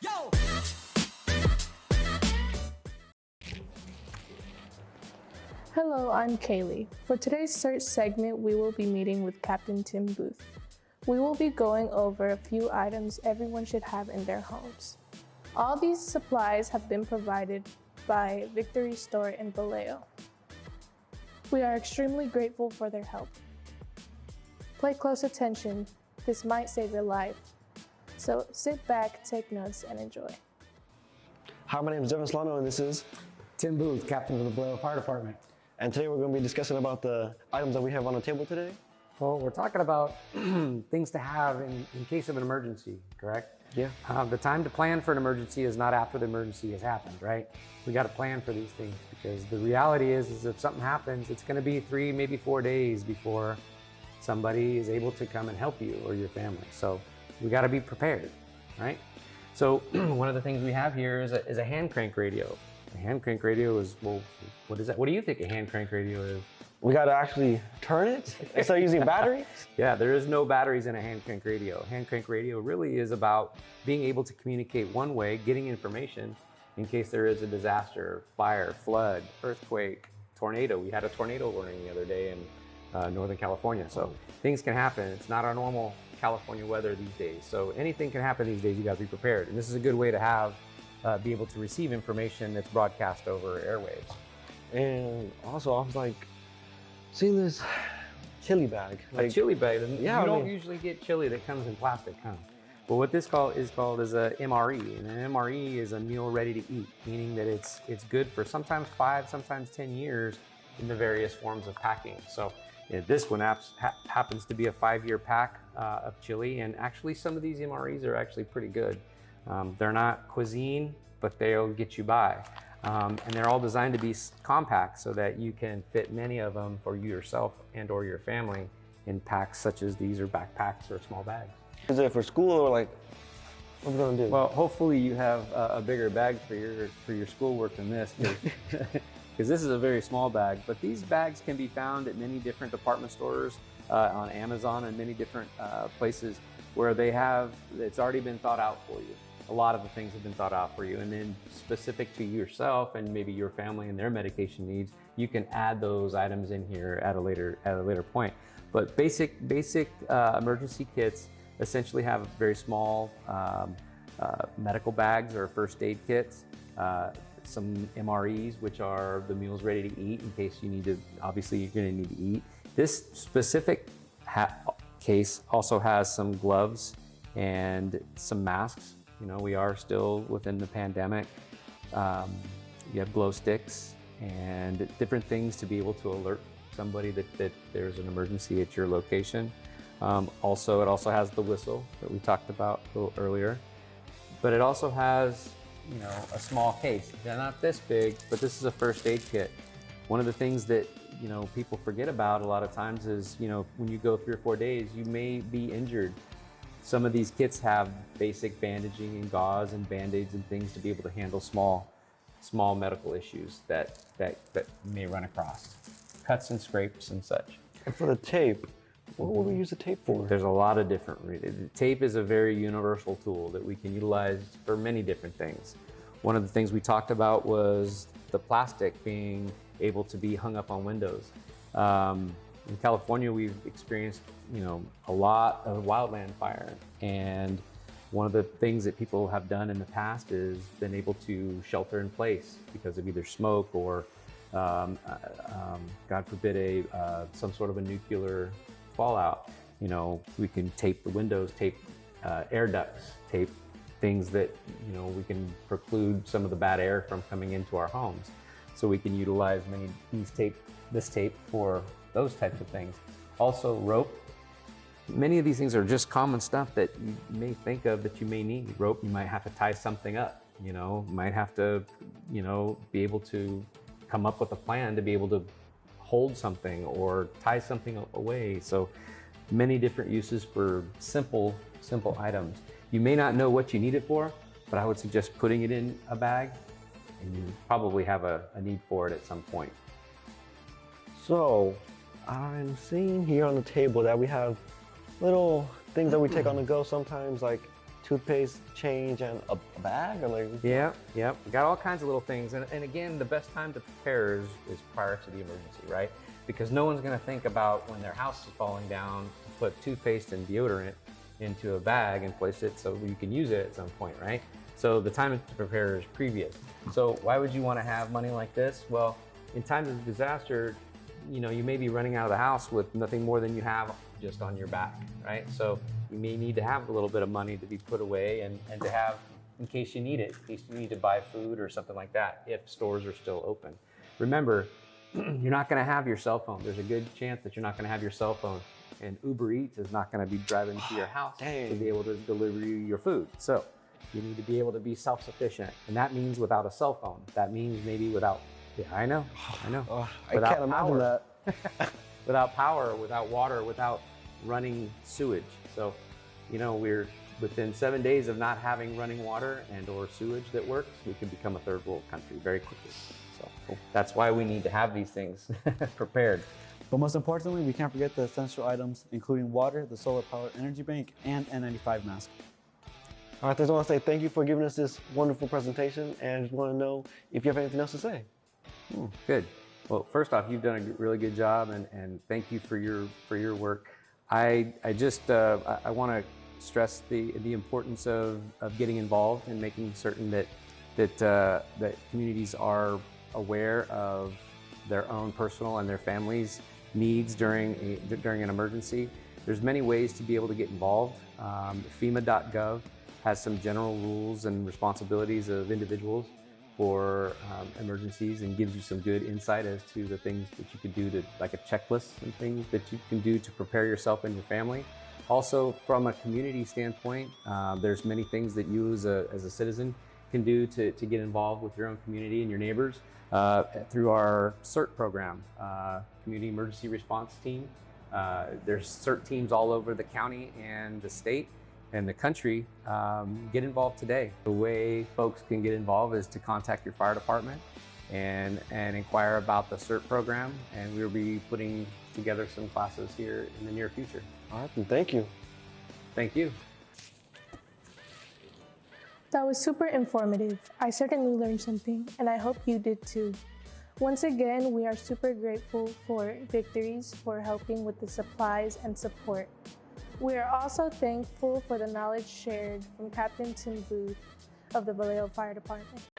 Yo! Hello, I'm Kaylee. For today's search segment, we will be meeting with Captain Tim Booth. We will be going over a few items everyone should have in their homes. All these supplies have been provided by Victory Store in Vallejo. We are extremely grateful for their help. Pay close attention, this might save your life. So sit back, take notes, and enjoy. Hi, my name is Devin Solano, and this is Tim Booth, Captain of the Vallejo Fire Department. And today we're going to be discussing about the items that we have on the table today. Well, we're talking about things to have in case of an emergency, correct? Yeah. The time to plan for an emergency is not after the emergency has happened, right? We got to plan for these things because the reality is if something happens, it's going to be 3, maybe 4 days before somebody is able to come and help you or your family. So we got to be prepared, right? So one of the things we have here is a hand crank radio. A hand crank radio is, well, what is that? What do you think a hand crank radio is? We got to actually turn it instead of using batteries? Yeah, there is no batteries in a hand crank radio. Hand crank radio really is about being able to communicate one way, getting information in case there is a disaster, fire, flood, earthquake, tornado. We had a tornado warning the other day in Northern California. So things can happen. It's not our normal California weather these days. So anything can happen these days. You got to be prepared. And this is a good way to have, be able to receive information that's broadcast over airwaves. And also, I was like, seeing this chili bag. A chili bag. Yeah, you don't usually get chili that comes in plastic, huh? Well, what this is called is a MRE, and an MRE is a meal ready to eat, meaning that it's good for sometimes 5, sometimes 10 years in the various forms of packing. So this one happens to be a 5-year pack of chili, and actually some of these MREs are actually pretty good. They're not cuisine, but they'll get you by. And they're all designed to be compact so that you can fit many of them for you yourself and or your family in packs such as these or backpacks or small bags. Is it for school or like, what are we going to do? Well, hopefully you have a bigger bag for your schoolwork than this, because this is a very small bag. But these bags can be found at many different department stores, on Amazon and many different places where it's already been thought out for you. A lot of the things have been thought out for you, and then specific to yourself and maybe your family and their medication needs, you can add those items in here at a later point. But basic emergency kits essentially have very small medical bags or first aid kits, some MREs, which are the meals ready to eat in case you need to. Obviously, you're going to need to eat. This specific case also has some gloves and some masks. You know, we are still within the pandemic. You have glow sticks and different things to be able to alert somebody that there's an emergency at your location. It also has the whistle that we talked about a little earlier. But it also has, a small case. They're not this big, but this is a first aid kit. One of the things that, people forget about a lot of times is, when you go 3 or 4 days, you may be injured. Some of these kits have basic bandaging and gauze and band-aids and things to be able to handle small medical issues that you may run across. Cuts and scrapes and such. And for the tape, what would we use the tape for? There's a lot of different, tape is a very universal tool that we can utilize for many different things. One of the things we talked about was the plastic being able to be hung up on windows. In California, we've experienced, a lot of wildland fire. And one of the things that people have done in the past is been able to shelter in place because of either smoke or, God forbid, some sort of a nuclear fallout. We can tape the windows, tape air ducts, tape things that, we can preclude some of the bad air from coming into our homes. So we can utilize this tape for those types of things. Also rope. Many of these things are just common stuff that you may think of that you may need. Rope, you might have to tie something up, might have to, be able to come up with a plan to be able to hold something or tie something away. So many different uses for simple items. You may not know what you need it for, but I would suggest putting it in a bag, and you probably have a need for it at some point. So I'm seeing here on the table that we have little things that we take on the go sometimes, like toothpaste, change, and a bag? Or like, Yeah, we got all kinds of little things. And again, the best time to prepare is prior to the emergency, right? Because no one's gonna think about when their house is falling down to put toothpaste and deodorant into a bag and place it so you can use it at some point, right? So the time to prepare is previous. So why would you wanna have money like this? Well, in times of disaster, you may be running out of the house with nothing more than you have just on your back, right? So you may need to have a little bit of money to be put away and to have in case you need it, in case you need to buy food or something like that, if stores are still open. Remember, you're not gonna have your cell phone. There's a good chance that you're not gonna have your cell phone, and Uber Eats is not gonna be driving to your house to be able to deliver you your food. So you need to be able to be self-sufficient, and that means without a cell phone. That means maybe without, I know. I can't imagine that. Without power, without water, without running sewage. So, we're within 7 days of not having running water and or sewage that works, we can become a third world country very quickly. So that's why we need to have these things prepared. But most importantly, we can't forget the essential items, including water, the solar-powered energy bank, and N95 mask. All right, I just want to say thank you for giving us this wonderful presentation, and just want to know if you have anything else to say. Good. Well, first off, you've done a really good job, and thank you for your work. I want to stress the importance of getting involved and making certain that communities are aware of their own personal and their families' needs during an emergency. There's many ways to be able to get involved. FEMA.gov has some general rules and responsibilities of individuals for emergencies and gives you some good insight as to the things that you could do to, like a checklist and things that you can do to prepare yourself and your family. Also, from a community standpoint, there's many things that you as a citizen can do to get involved with your own community and your neighbors through our CERT program, Community Emergency Response Team. There's CERT teams all over the county and the state and the country. Get involved today. The way folks can get involved is to contact your fire department and inquire about the CERT program, and we'll be putting together some classes here in the near future. All right, then thank you. Thank you. That was super informative. I certainly learned something, and I hope you did too. Once again, we are super grateful for Victories for helping with the supplies and support. We are also thankful for the knowledge shared from Captain Tim Booth of the Vallejo Fire Department.